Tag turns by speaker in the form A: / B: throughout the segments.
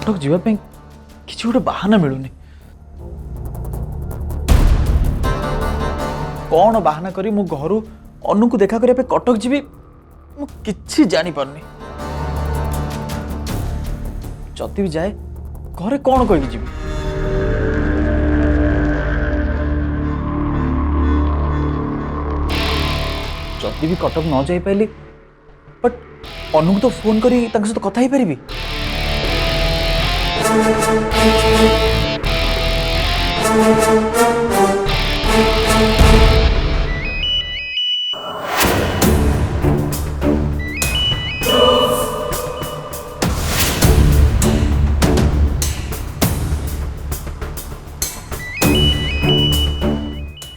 A: कटक जावाई किसी गोटे बाहाना मिलूनी कौन बाहाना करी मु घर अनु को देखा करने कटक जीवी मुझे जानी पारनी जदि भी जाए घरे कौन कह जी जदि भी कटक न जाई पाइली बट अनु को तो फोन करी सहित कथा ही पारि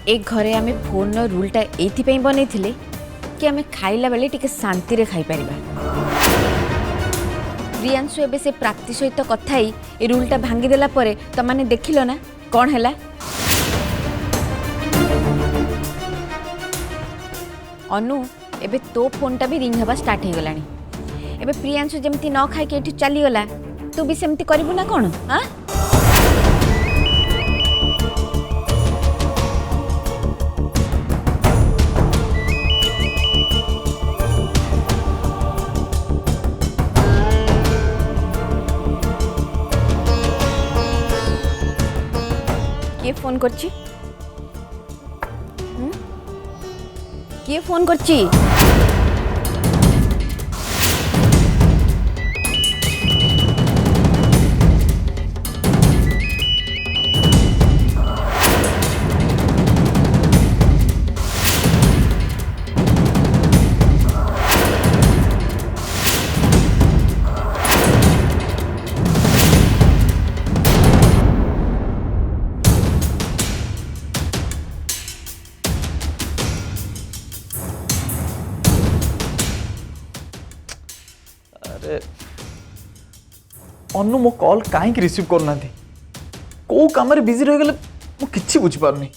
B: एक घरे आमे फोन रूलटा एथि बनई कि आमे खाइला बेले टिके शांति रे खाई परिबा। प्रियांशु एबे से प्राप्ति सहित कथा ही ए रूलटा भांगी देला परे त माने देखिलो ना कौन हैला। अनु एबे तो फोनटा भी रिंग हवा स्टार्ट हो गलानी। एबे प्रियांशु जेमती न खाई के एठी चली गला तू भी सेमती करिबु ना कोन? हां किए फोन करछि? किए फोन करछि?
A: अनु मो कॉल कहीं रिसीव करना कौ कम बिजी रही गले मुझे बुझीपारनी।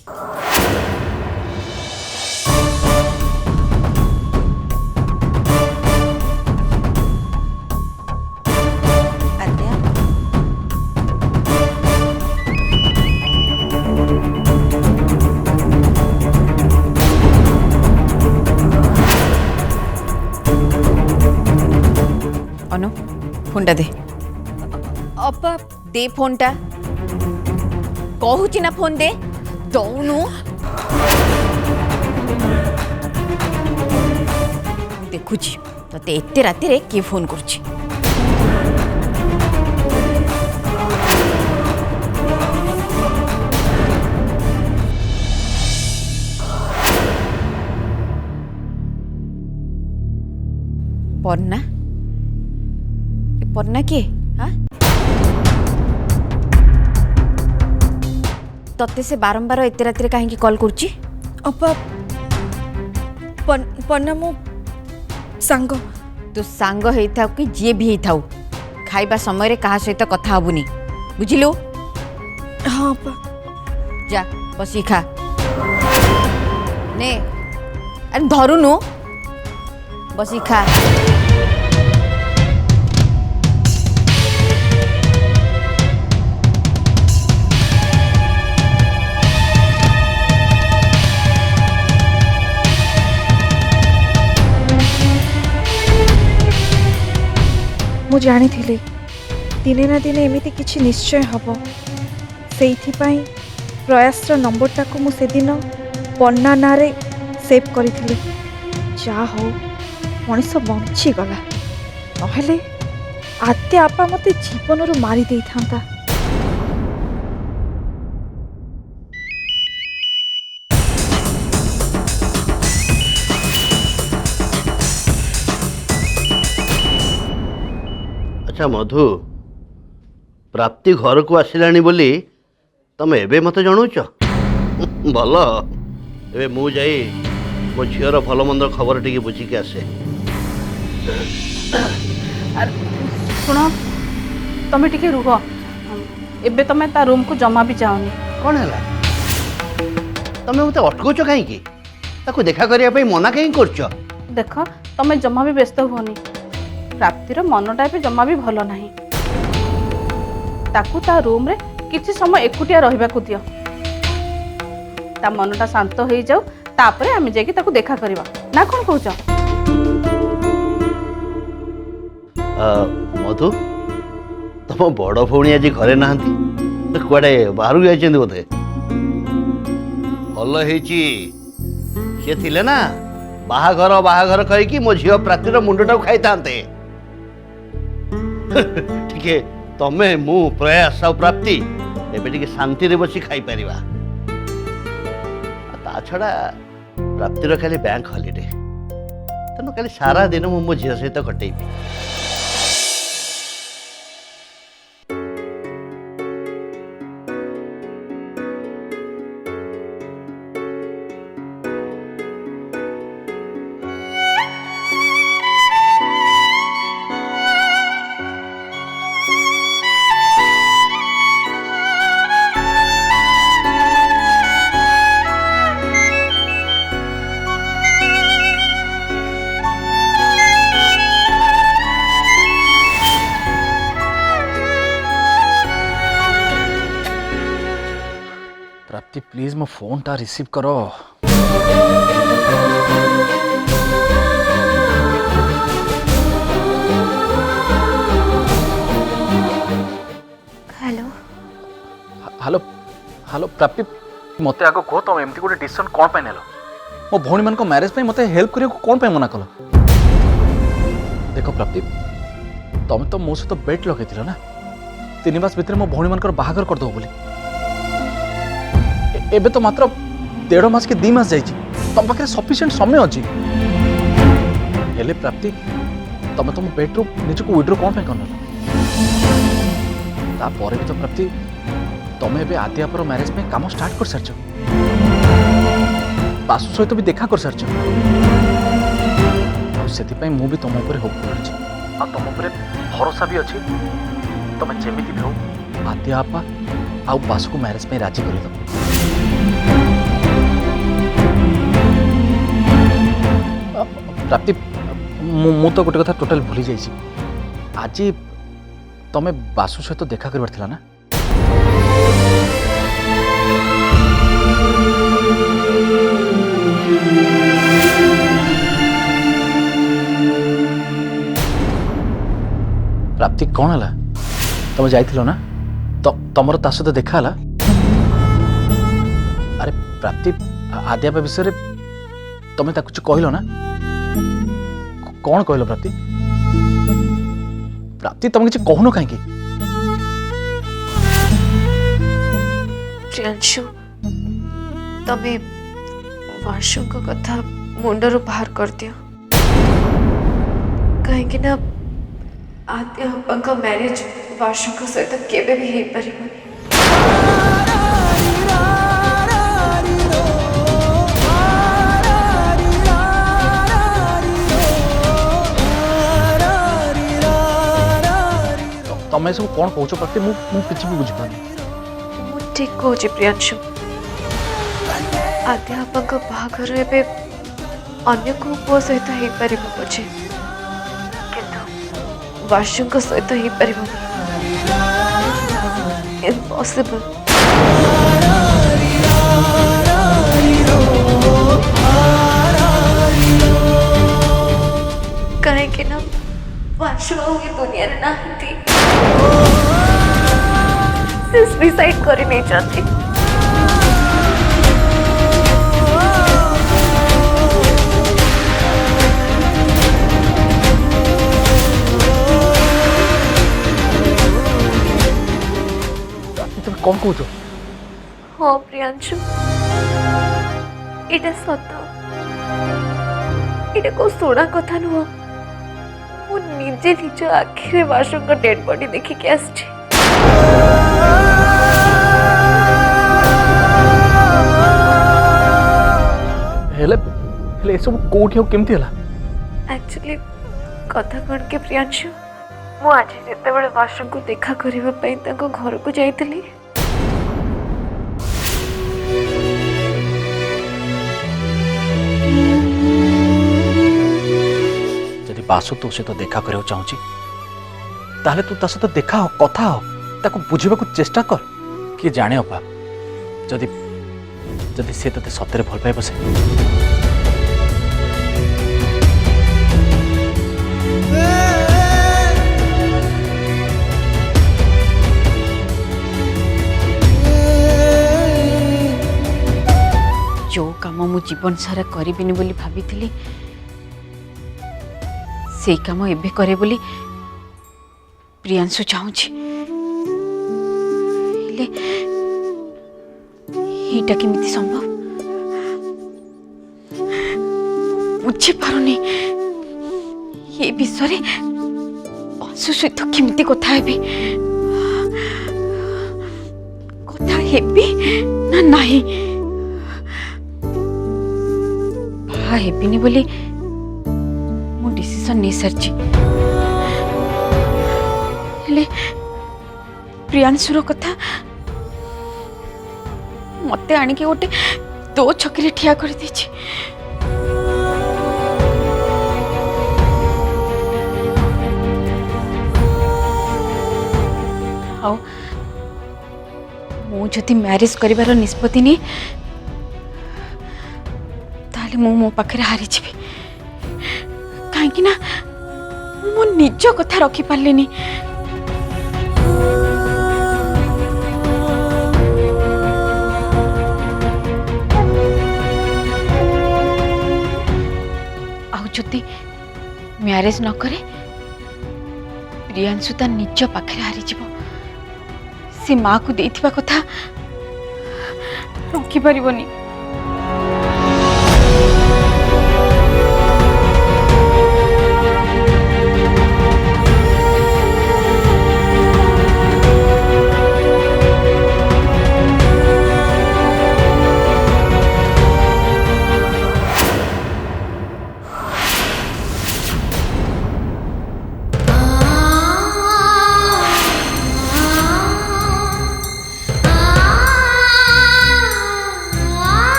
B: अनु फोनटा दे। अपा दे फोनटा कहूची ना फोन दे दौनु। देखुची ते एते राति रे के फोन करछि। पन्ना पन्ना के हाँ तते से बारंबार एते राति रे काहे कॉल करछि?
C: अपा पन्ना मो सांग।
B: तू सांग हेई थाउ कि जे भी हेई थाउ खाइबा समय रे कहा सहित कथा हबुनी बुझिलु?
C: हाँ अपा
B: जा बसी खा ने अरे धरुनु बसी खा।
C: मु जानी थिले दिने ना दिने एमिति किछि निश्चय हबो से प्रयास नंबरटा को मुझे दिन पन्ना नारे सेव करी जा हो मनीष बंची गला नहले आते आपा मते जीवन रू मारी दे था।
D: अच्छा मधु प्राप्ति घर को आसिलानी बोली तमे एबे मते जणाउछ भल एबे मु जाई मो झीर भल मंद खबर टिके बुझी के आसे।
E: सुन तमे टिके रुह एबे तमे ता रूम को जमा भी जाओनी।
D: कौन है तमे मते अटकुछ कहीं की ताको देखा करिया पे मना कहीं करछ?
E: देख तमे जमा भी व्यस्त हुओनी प्राप्तिर मनटा भी जमा भी भल नहीं। ताकू ता रूम रे किछि समय एकुटिया रहिबाकू दियो ता मनटा शांत हो जाऊ तापरे आमे जाके ताकू देखा करबा ना कोन कहउछ
D: मधु तुम बड़ भौणी आज घरे नहांती कुआडे बाहर जाइछन्ती बोधे भल ହେଇଛି ସେ ଥିଲେ ନା ବାହାଘର ବାହାଘର କହିକି ମୋ ଝିଅ ପ୍ରାପ୍ତିର ମୁଣ୍ଡଟାକୁ ଖାଇଥାନ୍ତେ ଟିକେ ତମେ ମୁଁ ପ୍ରୟାସ ଆଉ ପ୍ରାପ୍ତି ଏବେ ଟିକେ ଶାନ୍ତିରେ ବସି ଖାଇପାରିବା ତା ଛଡ଼ା ପ୍ରାପ୍ତିର କାଲି ବ୍ୟାଙ୍କ ହଲିଡେ ତେଣୁ କାଲି ସାରା ଦିନ ମୁଁ ମୋ ଝିଅ ସହିତ କଟେଇବି
A: प्राप्ति प्लीज मो फोन टा रिसीव करो
B: हेलो
A: हेलो हेलो प्राप्ति मते आगो कहो तुम एमती गोटे डिसीजन कोन पे नेलो मो भौणी मान को मैरिज पे मते हेल्प करियो कोन पे मना कलो देखो प्राप्ति तुम तो मो से तो बेट लगेथिलो ना 3 मास भीतर मो भौणी मान को बाहागर कर दो बोली एबे तो मात्र 1.5 मास के 2 मास जाइछि तुम पाखे सफिशिएंट समय अछि हेले प्राप्ति तुम तुम बेडरूम निजको विड्रो कोन पे करनल ता परे भी तो प्राप्ति तुम एबे आद्यापर मैरिज में काम स्टार्ट कर सरछ बासु सहित भी देखा कर सरछ और सेति पई मु भी तुम ऊपर होपफुल अछि आ तुम ऊपर भरोसा भी अछि तुम जेमिति भी हो आद्यापा आ बासु को मैरिज में राजी कर दो प्राप्ति मु तो गोटे कथा टोटल भूली जाइछि आज तमे बासु सहित तो देखा करबार थिला ना प्राप्ति कौन हला तमे जाइथिलो ना तो तमरो ता सहित देखा हला अरे प्राप्ति आद्यापा विषय तमे ता कुछ कहलो ना कौन कहलो प्राप्ति प्राप्ति तुम किसी कहनो कहीं
C: प्रियांशु तमे वाशु को कथा मुंडरू बाहर कर दियो कहीं ना आद्या का मैरिज वाशु को सहित केबे भी हो परिबनी
A: तमें सब कौन कौच प्राप्ति मु किसी भी बुझिपानी
C: ठीक कहूँ प्रियांशु अध्यापक बाहाघर एवं अन्य को पुओ सहित हो पार पछे किंतु वाशु सहित हो पार इम्पॉसिबल कहीं ना वाशु ये दुनिया रे नाहंती सुसाइड करी नहीं चाहती
A: तुम कौन कौच
C: हाँ प्रियांशु इटा सत इटा को सोना कथा नुह मु निजे निज आखिरे वाशु का डेड बॉडी देखी के आछी
A: हेले हेले सब कोठी हो केमती हला
C: एक्चुअली कथा कौन के प्रियांशु मु आज जेतेबेले वाशु को देखा करबा पई ताको घर को जाइतली
A: जदि बासु तो से तो देखा करियो चाहूची ताले तू ता सହିତ देखा हो कथा हो ताको बुझेबाकू चेष्टा कर किए जाने अपा जदि जदि से तते सତରେ भल पाइब से
B: जो काम मु जीवन सारा करिबिनी बोली भाबिथिली से काम एबे करे बोली प्रियांशु चाहूची हेले एटा केमिति संभव बुझी पारुनी ये विषय रे अंशु सहित केमिति कथा हेबी कथा हेबी ना नाही बाहा हेबिनी बोली मु डिसीजन नहीं सारची हेले प्रियांशुर कथा मते आनिके गोटे दो छकरी ठिया कर देछि आओ मु जदि मैरिज करिवार निष्पत्ति नहीं ताले मु मो पाखे हारी जीवी कहीं ना मो निज कथा रखी पारलिनी आउती मैरिज न करे प्रियांशु ता निज पाखे हारी जीव से माँ को देथिबा कथा रखी पारिबनी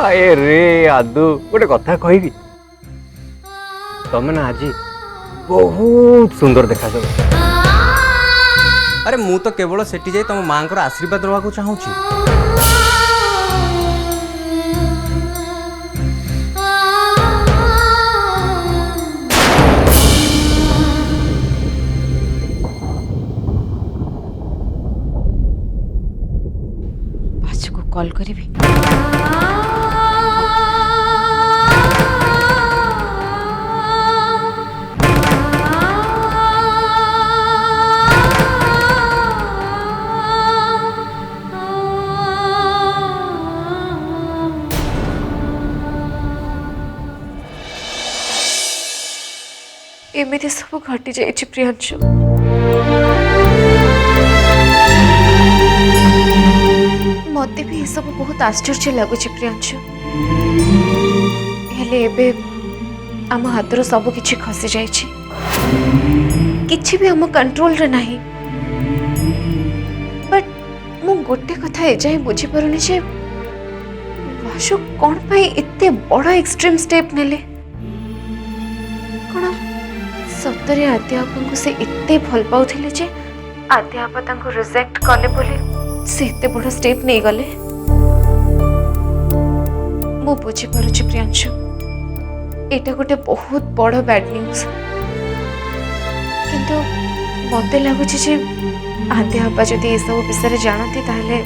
F: ए रे आदु गोटे कथा कहबी तमें ना आज बहुत सुंदर देखा जाओ। अरे मु तो केवल सेठी जाई तुम माँ को आशीर्वाद रहा को चाहूँगी।
B: बासु को कॉल करी
C: एमती सब घटी जाइए प्रियांशु मत भी सब बहुत आश्चर्य लगुच प्रियांशु हेले एबे आम हाथर सब किछि खसी जाइछि किछि भी आम कंट्रोल रे नहीं बट मु गोटे कथा एजाए बुझी पारुनी जे वासु कौन पाई एते बड़ एक्सट्रीम स्टेप नेले कौन सतरे आद्या आपा से एते भल पाउथिले जे आद्या आपा तांको रिजेक्ट कले बोली से एते बड़ स्टेप नहीं गले मु बुझी पारुछि प्रियांशु एटा गोटे बहुत बड़ बैड न्यूज किंतु मते लागुछि जे आद्या आपा जदि ए सब विषय जानती ताहले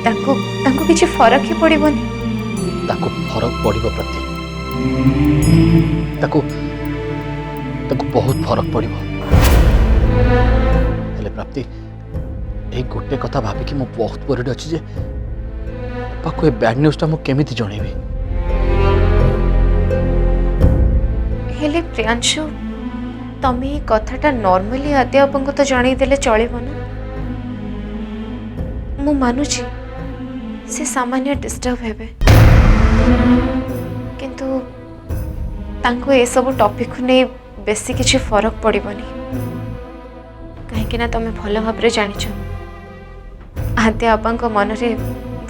C: तांको तांको किछि फरक ही पड़िबनी
A: ताको फरक पड़िबो प्रति ताको ताको बहुत फरक पड़िबो हेले प्राप्ति ए गोटे कथा भाबी कि मो बहुत वरिड अछि जे पाको ए बैड न्यूज ता मो केमिति जणेबी
C: हेले प्रियांशु तमे ए कथाटा नॉर्मली आद्या आपको तो जणै देले चलिबो ना मु मानुछि से सामान्य डिस्टर्ब हेबे किंतु तांको ए सब टॉपिक को नहीं बेसी किछि फरक पड़िबनी कहीं ना तमे भल भाबरे जानिछ आद्या अपांको मन रे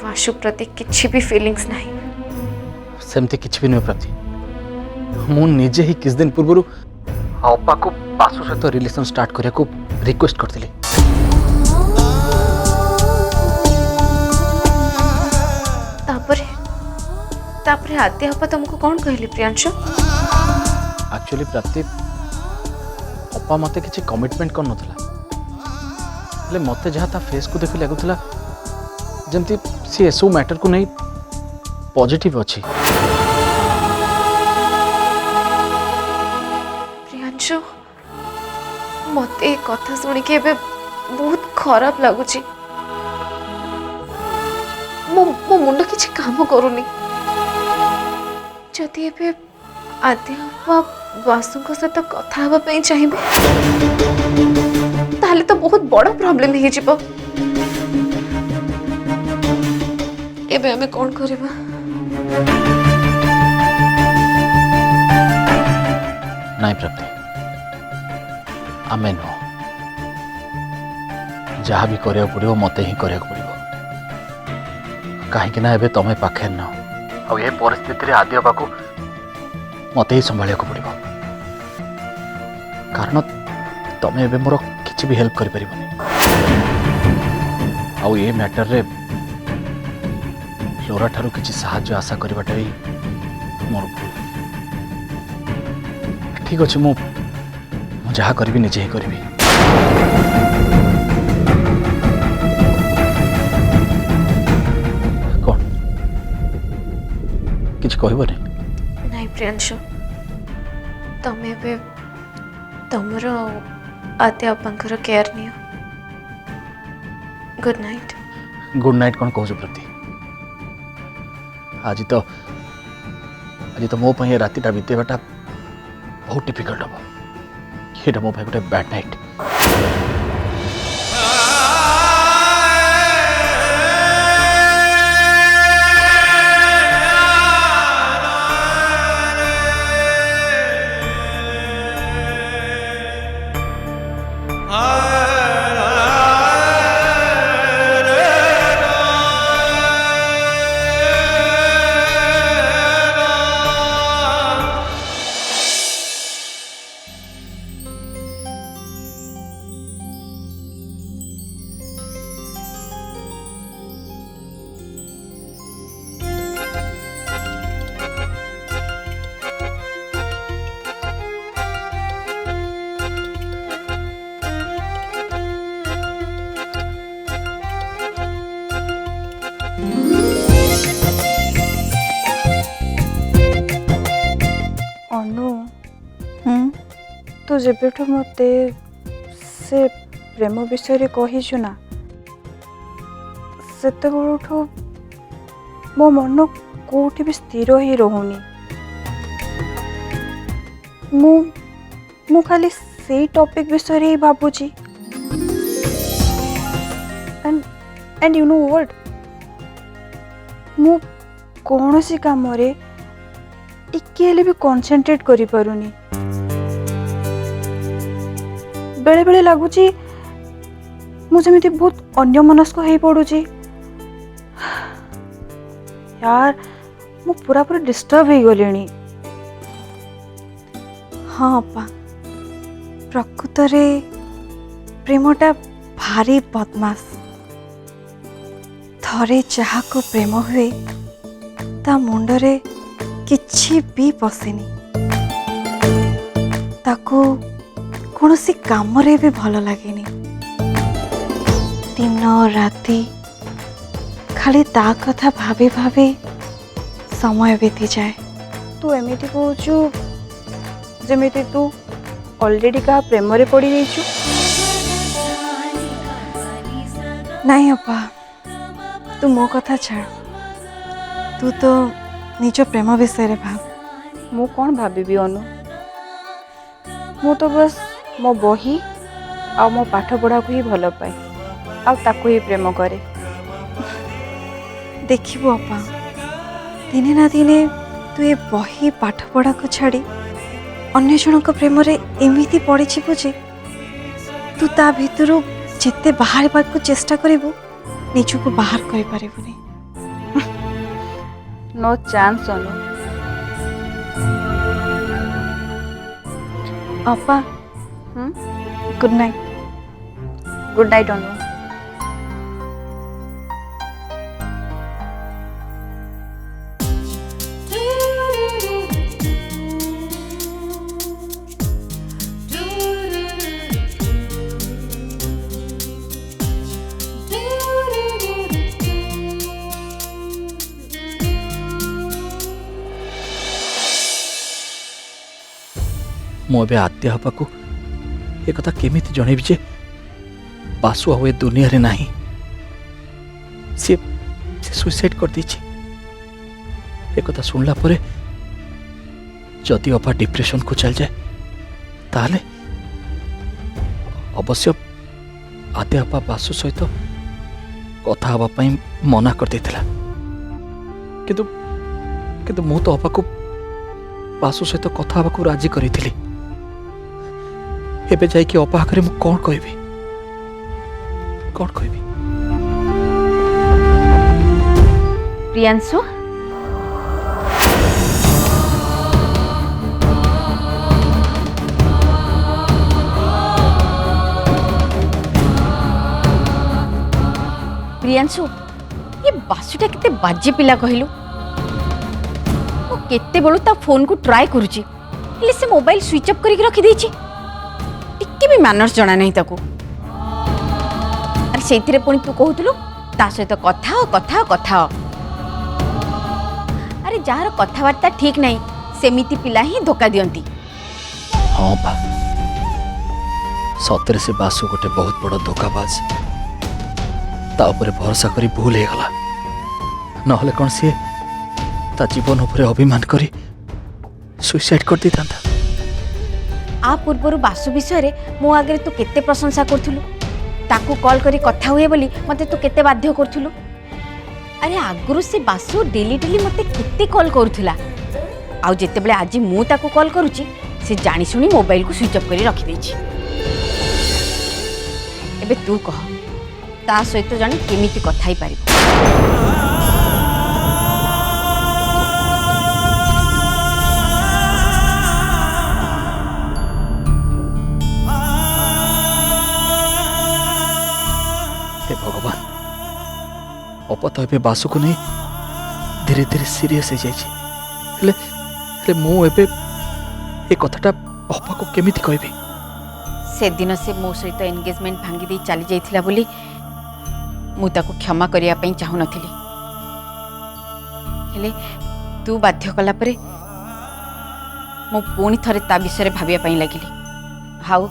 C: वासु प्रति किछि भी फीलिंग्स नहीं।
A: सेमती किछि भी नुहे प्राप्ति। मु निजे ही किस दिन पूर्व अपा को बासु सहित रिलेशन स्टार्ट करने को रिक्वेस्ट करथिली।
C: तापरे तापरे आद्या अपा तुमको कौन कहली प्रियांशु?
A: एक्चुअली प्राप्ति अपा मते किछि कमिटमेंट कर नथला। ले मते जहा ता फेस को देखि लागुथला जेमती सी एसो मैटर को नहीं पॉजिटिव अछि।
C: प्रियांशु मते ए कथा सुनि के बे बहुत खराब लागुची। मो मुंड किछि काम करूनी। जदि एबे आद्या अपा वासुଙ୍କ सहित कथा हवा ପାଇଁ चाहिबे ताले तो बहुत बड़ा प्रॉब्लम हे जिवो। एबे हमें कौन करबा?
A: नहीं प्राप्ति आमे नो जहाँ भी करिया पड़िबो मते ही करिया पड़िबो। काहे ना एबे तमे पाखे न आ ये परिस्थिति रे आद्य बाकू मते ही संभालिया को पड़िबो। कारण तमे एबे मोर किछि भी हेल्प करि परिबोनी। आ ये मैटर रे फ्लोरा ठारू किछि सहाय्य आशा करबाटा ही मोर भूल। ठीक अछि मु जहाँ करी निजे ही करी। कौन किछ कहबो
C: नहीं प्रियांशु तमे बे तमरो आद्या अपांकर केयर नियो। Good night.
A: गुड नाइट कौन कहू प्रति? आज तो मो पे रातिटा बीतेबाटा बहुत डिफिकल्ट हम। ये मो भाई गोटे बैड नाइट।
C: अनु तू जेबेठू मते से प्रेम विषय कहीचु ना सेते बेलठू मो मन कोठी भी स्थिर ही रहूनी। मु खाली से टॉपिक विषय ही भाबुची। एंड यू नो व्हाट मु कौन सी काम रे इके भी कंसंट्रेट करि पारुनी। बेले बेले लगुची मुझे बहुत अन्यमनस्क हो पड़ुची। यार मु पूरा पूरा डिस्टर्ब हो गलिनी। हाँ अपा प्रकृत रे प्रेमटा भारी बदमाश। थरे जहा को प्रेम हुए ता मुंडरे किछि भी पसेनी। ताको कौन सी काम रे भी भल लगेनी। दिन राति खाली ता कथा भाभी भाभी समय बीती जाए। तू एमिति कहूचु जेमिति तू ऑलरेडी का प्रेम रे पड़ी जाइछु। नहीं अपा तू मो कथा छाड़। तू तो निज प्रेम विषय रे भाव। मु कौन भाभी अनु? मु तो बस मो बही आ मो पाठ पढ़ा को ही भल पाए आ ताको ही प्रेम करे। देखिबो अपा दिने ना दिने तू ये बही पाठ पढ़ा को छाड़ी अन्य जनक प्रेम रे एमिति पड़ी छिबो जे तू ता भितरु जेते बाहर को चेष्टा करिबो ନିଜକୁ ବାହାର କରିପାରିବୁନି।
E: नो चांस अनु।
C: ଅପା ଗୁଡ୍ ନାଇଟ୍।
E: गुड नाइट अनु।
A: ମୁଁ ଏବେ ଆଦ୍ୟ ହେବାକୁ ଏକଥା କେମିତି ଜଣେଇବି ଯେ ବାସୁ ଆଉ ଏ ଦୁନିଆରେ ନାହିଁ। ସେ ସୁଇସାଇଡ୍ କରିଦେଇଛି। ଏକଥା ଶୁଣିଲା ପରେ ଯଦି ଅପା ଡିପ୍ରେସନକୁ ଚାଲିଯାଏ ତାହେଲେ ଅବଶ୍ୟ ଆଦ୍ୟ ଅପା ବାସୁ ସହିତ କଥା ହେବା ପାଇଁ ମନା କରିଦେଇଥିଲା, କିନ୍ତୁ କିନ୍ତୁ ମୁଁ ତ ଅପାକୁ ବାସୁ ସହିତ କଥା ହେବାକୁ ରାଜି କରିଥିଲି। ଏବେ ଯାଇକି ଅପା ଆଗରେ ମୁଁ କ'ଣ କହିବି? କ'ଣ କହିବି?
B: ପ୍ରିୟାଂଶୁ, ପ୍ରିୟାଂଶୁ, ये बासुटा केते बाजे पिला कहलु। मु केते बेलु ता फोन को ट्राई करूची, हेले से मोबाइल स्विच ऑफ करके रखी देची। टिके भी मैनर्स जणा नहीं ताको। अरे सेतिरे पुणी तू कहूतलु ता सहित कथा। अरे जार कथावार्ता ठीक नहीं सेमिति पिला ही धोखा दियंती।
A: हाँ बा, सतरे से बासु गोटे बहुत बड़ धोखाबाज। ता ऊपर भरोसा करी भूल हो गला, नहले कौन सी ता जीवन उपरे अभिमान करी सुइसाइड कर देता।
B: आ पूर्वर बासु विषय मो आगे तू केते प्रशंसा करथुलु, ताकू कॉल करी कथा हुए बोली मते तू केते बाध्य करथुलु। अरे आगुरु से बासु डेली मते केते कॉल करूथुला, आउ जेते बेले आज मु ताकू कॉल करूची से जानी सुनी मोबाइल को स्विच ऑफ करी रखी देची। एबे तू कह ता सहित जने केमिति कथा ही पारिबो?
A: हे भगवान, अपा तो एबे बासु को नहीं धीरे धीरे सीरियस हो जाइए। मु एबे ए कथाटा अपा को केमिति कहबी?
B: से दिन से मो सहित एंगेजमेंट भांगी दे चली जाइथिला बोली मु ताको क्षमा करिया पई चाहू नथिली, हेले तू बाध्य कला परे मु पुणी थरे ता विषय भाबिया पई लागिली। हाउ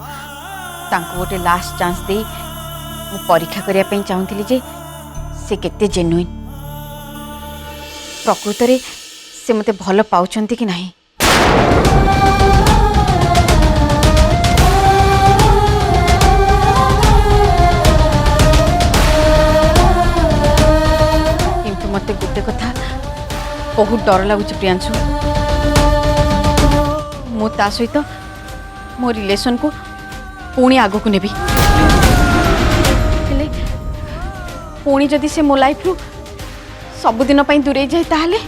B: तांको गोटे लास्ट चांस दे मु परीक्षा करिया पई चाहूथिली जे से केते जेन्युइन, प्रकृत रे से मते भलो पाउछंती कि नाही। मते गोटे कथा बहुत डर लगुच प्रियांशु, मु ता सहित मो रिलेशन को पुणी आगो को नेबी, हेले पुणी जदि से मो लाइफ रु सबुदिन दूरे जाए ताहले